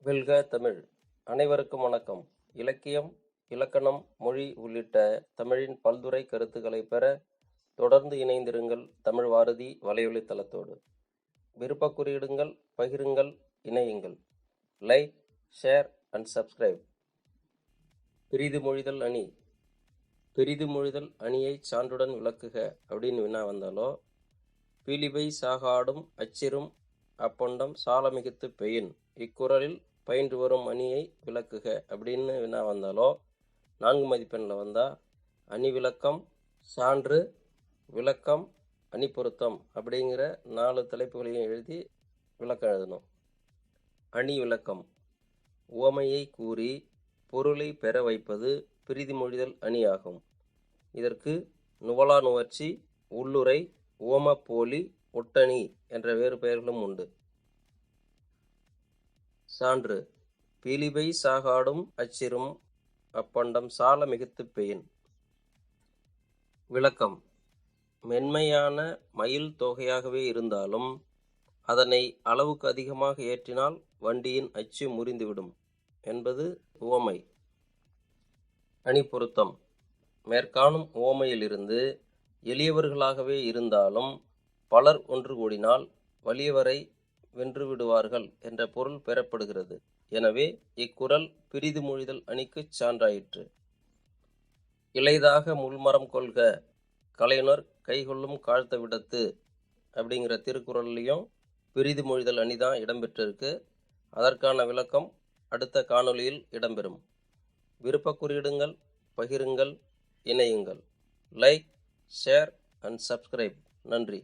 வெல்க தமிழ்! அனைவருக்கும் வணக்கம். இலக்கியம், இலக்கணம், மொழி உள்ளிட்ட தமிழின் பல்துறை கருத்துக்களைப் பெற தொடர்ந்து இணைந்திருங்கள் தமிழ் வாரதி வலையொலி தளத்தோடு. விருப்பக் குறியிடுங்கள், பகிருங்கள், இணையுங்கள். Like, share and subscribe. பிரிது மொழிதல் அணி. பிரிது மொழிதல் அணியைச் சான்றுடன் விளக்குக அப்படின்னு வினா வந்தாலோ, பீலிபை சாகாடும் அச்சிறும் அப்பொண்டம் சாலமிகுத்து பெயின் இக்குறளில் பயின்று வரும் அணியை விளக்குக அப்படின்னு வினா வந்தாலோ, 4 மதிப்பெண்ணில் வந்தால் அணி விளக்கம், சான்று, விளக்கம், அணி பொருத்தம் அப்படிங்கிற 4 தலைப்புகளையும் எழுதி விளக்கம் எழுதணும். அணி விளக்கம். உவமையை கூறி பொருளை பெற வைப்பது பிரிதி மொழிதல் அணியாகும். இதற்கு நுவலா நுவர்ச்சி, உள்ளுரை, உவமப்போலி, ஒட்டணி என்ற வேறு பெயர்களும் உண்டு. சான்று. பீலிபை சாகாடும் அச்சிறும் அப்பண்டம் சால மிகுத்து பெயின். விளக்கம். மென்மையான மயில் தொகையாகவே இருந்தாலும் அதனை அளவுக்கு அதிகமாக ஏற்றினால் வண்டியின் அச்சு முறிந்துவிடும் என்பது உவமை. அணி பொருத்தம். மேற்காணும் உவமையிலிருந்து எளியவர்களாகவே இருந்தாலும் பலர் ஒன்று கூடினால் வலியவரை வென்று விடுவார்கள் என்ற பொருள் பெறப்படுகிறது. எனவே இக்குறள் பிரிது மொழிதல் அணிக்குச் சான்றாயிற்று. இளைதாக முள்மரம் கொள்க கலைஞர் கைகொள்ளும் காழ்த்த விடத்து அப்படிங்கிற திருக்குறள்லையும் பிரிது மொழிதல் அணிதான் இடம்பெற்றிருக்கு. அதற்கான விளக்கம் அடுத்த காணொளியில் இடம்பெறும். விருப்ப குறியிடுங்கள், பகிருங்கள், இணையுங்கள். Like, share and subscribe. நன்றி.